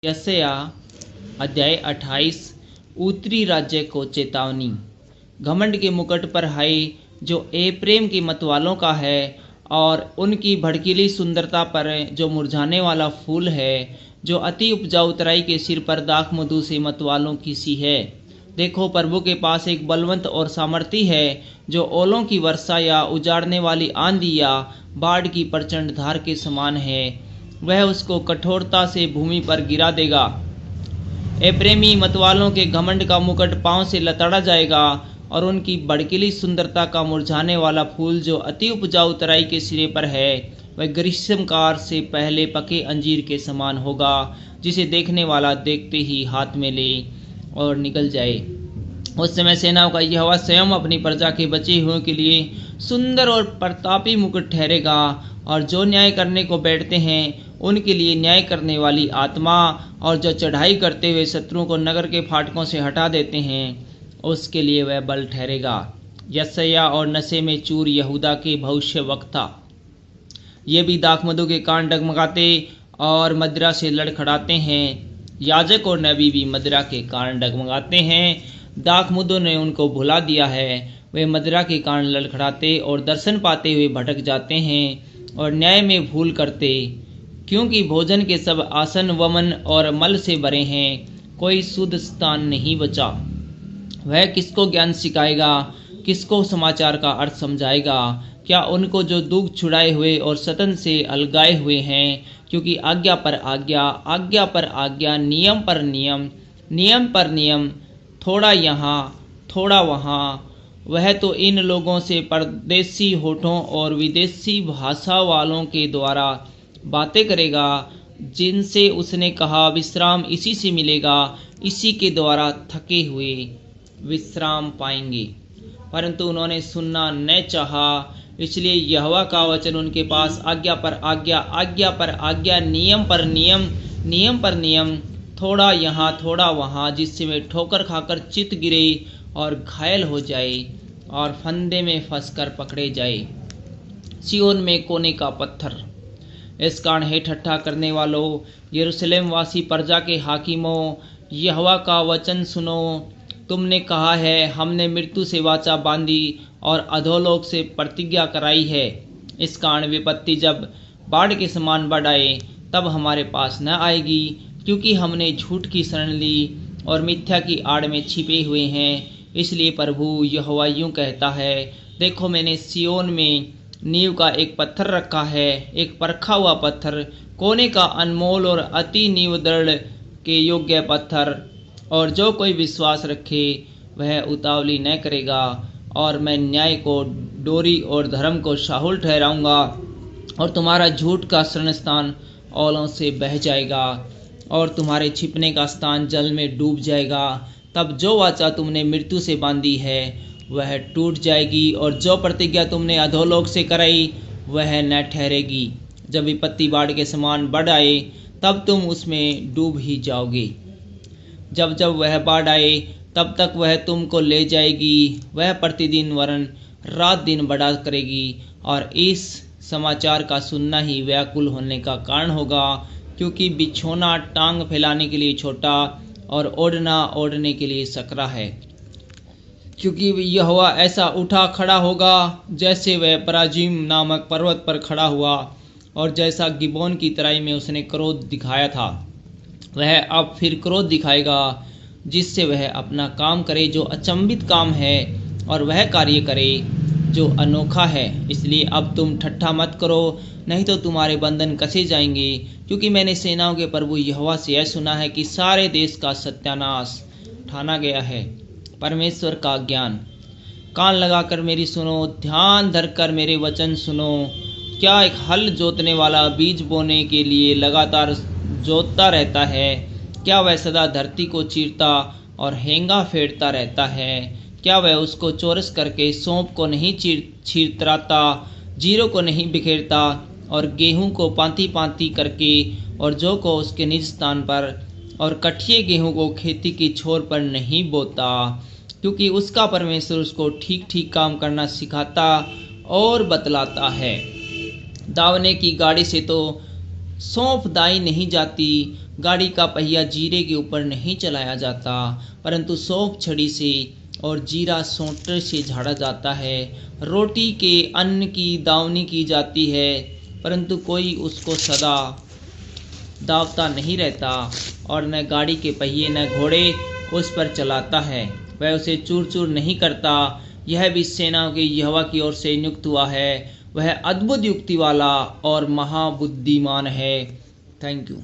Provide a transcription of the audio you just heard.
यशायाह अध्याय 28। उत्तरी राज्य को चेतावनी। घमंड के मुकुट पर हाय जो एप्रेम के मतवालों का है, और उनकी भड़कीली सुंदरता पर जो मुरझाने वाला फूल है, जो अति उपजाऊ तराई के सिर पर दाख मधु से मतवालों की सी है। देखो, प्रभु के पास एक बलवंत और सामर्थी है, जो ओलों की वर्षा या उजाड़ने वाली आंधी या बाढ़ की प्रचंड धार के समान है। वह उसको कठोरता से भूमि पर गिरा देगा। एप्रेमी मतवालों के घमंड का मुकुट पांव से लताड़ा जाएगा, और उनकी भड़कीली सुंदरता का मुरझाने वाला फूल जो अति उपजाऊ तराई के सिरे पर है, वह ग्रीष्मकाल से पहले पके अंजीर के समान होगा, जिसे देखने वाला देखते ही हाथ में ले और निकल जाए। उस समय सेनाओं का यहोवा स्वयं अपनी प्रजा के बचे हुओं के लिए सुंदर और प्रतापी मुकुट ठहरेगा, और जो न्याय करने को बैठते हैं उनके लिए न्याय करने वाली आत्मा, और जो चढ़ाई करते हुए शत्रुओं को नगर के फाटकों से हटा देते हैं उसके लिए वह बल ठहरेगा। यशायाह और नशे में चूर यहूदा के भविष्यवक्ता, ये भी दाखमधु के कान डगमगाते और मदिरा से लड़खड़ाते हैं। याजक और नबी भी मदिरा के कारण डगमगाते हैं। दाखमधु ने उनको भुला दिया है। वे मदिरा के कारण लड़खड़ाते और दर्शन पाते हुए भटक जाते हैं और न्याय में भूल करते, क्योंकि भोजन के सब आसन वमन और मल से भरे हैं, कोई शुद्ध स्थान नहीं बचा। वह किसको ज्ञान सिखाएगा, किसको समाचार का अर्थ समझाएगा? क्या उनको जो दुख छुड़ाए हुए और सतन से अलगाए हुए हैं? क्योंकि आज्ञा पर आज्ञा, आज्ञा पर आज्ञा, नियम पर नियम, नियम पर नियम, थोड़ा यहाँ थोड़ा वहाँ। वह तो इन लोगों से परदेसी होठों और विदेशी भाषा वालों के द्वारा बातें करेगा, जिनसे उसने कहा विश्राम इसी से मिलेगा, इसी के द्वारा थके हुए विश्राम पाएंगे। परंतु उन्होंने सुनना न चाहा, इसलिए यहोवा का वचन उनके पास आज्ञा पर आज्ञा, आज्ञा पर आज्ञा, नियम पर नियम, नियम पर नियम, थोड़ा यहाँ थोड़ा वहाँ, जिससे वे ठोकर खाकर चित गिरे और घायल हो जाए और फंदे में फंसकर पकड़े जाए। सिय्योन में कोने का पत्थर। इस कारण हे ठट्ठा करने वालों, यरूशलेम वासी प्रजा के हाकिमों, यहोवा का वचन सुनो। तुमने कहा है, हमने मृत्यु से वाचा बांधी और अधोलोक से प्रतिज्ञा कराई है। इस कारण विपत्ति जब बाढ़ के समान बढ़ आए, तब हमारे पास न आएगी, क्योंकि हमने झूठ की शरण ली और मिथ्या की आड़ में छिपे हुए हैं। इसलिए प्रभु यहोवा यूं कहता है, देखो, मैंने सिय्योन में नींव का एक पत्थर रखा है, एक परखा हुआ पत्थर, कोने का अनमोल और अति नींव दृढ़ के योग्य पत्थर। और जो कोई विश्वास रखे वह उतावली न करेगा। और मैं न्याय को डोरी और धर्म को शाहुल ठहराऊंगा, और तुम्हारा झूठ का शरण स्थान ओलों से बह जाएगा, और तुम्हारे छिपने का स्थान जल में डूब जाएगा। तब जो वाचा तुमने मृत्यु से बांधी है वह टूट जाएगी, और जो प्रतिज्ञा तुमने अधोलोक से कराई वह न ठहरेगी। जब विपत्ति बाढ़ के समान बढ़ आए, तब तुम उसमें डूब ही जाओगे। जब जब वह बाढ़ आए, तब तक वह तुमको ले जाएगी। वह प्रतिदिन वरन रात दिन बढ़ा करेगी, और इस समाचार का सुनना ही व्याकुल होने का कारण होगा, क्योंकि बिछोना टांग फैलाने के लिए छोटा और ओढ़ना ओढ़ने के लिए सकरा है। क्योंकि यहोवा ऐसा उठा खड़ा होगा जैसे वह पराजीम नामक पर्वत पर खड़ा हुआ, और जैसा गिबोन की तराई में उसने क्रोध दिखाया था, वह अब फिर क्रोध दिखाएगा, जिससे वह अपना काम करे जो अचंभित काम है, और वह कार्य करे जो अनोखा है। इसलिए अब तुम ठट्ठा मत करो, नहीं तो तुम्हारे बंधन कसे जाएंगे। क्योंकि मैंने सेनाओं के प्रभु यहोवा से यह सुना है कि सारे देश का सत्यानाश ठाना गया है। परमेश्वर का ज्ञान। कान लगाकर मेरी सुनो, ध्यान धरकर मेरे वचन सुनो। क्या एक हल जोतने वाला बीज बोने के लिए लगातार जोतता रहता है? क्या वह सदा धरती को चीरता और हेंगा फेरता रहता है? क्या वह उसको चौरस करके सौंप को नहीं चीरतराता, जीरो को नहीं बिखेरता, और गेहूं को पांति पांति करके और जौ को उसके निज स्थान पर, और कठिए गेहूं को खेती की छोर पर नहीं बोता? क्योंकि उसका परमेश्वर उसको ठीक ठीक काम करना सिखाता और बतलाता है। दावने की गाड़ी से तो सौंफ दाई नहीं जाती, गाड़ी का पहिया जीरे के ऊपर नहीं चलाया जाता, परंतु सौंफ छड़ी से और जीरा सोंटे से झाड़ा जाता है। रोटी के अन्न की दावनी की जाती है, परंतु कोई उसको सदा दावता नहीं रहता, और न गाड़ी के पहिए न घोड़े उस पर चलाता है, वह उसे चूर चूर नहीं करता। यह भी सेनाओं के यहोवा की ओर से नियुक्त हुआ है, वह अद्भुत युक्ति वाला और महाबुद्धिमान है। Thank you.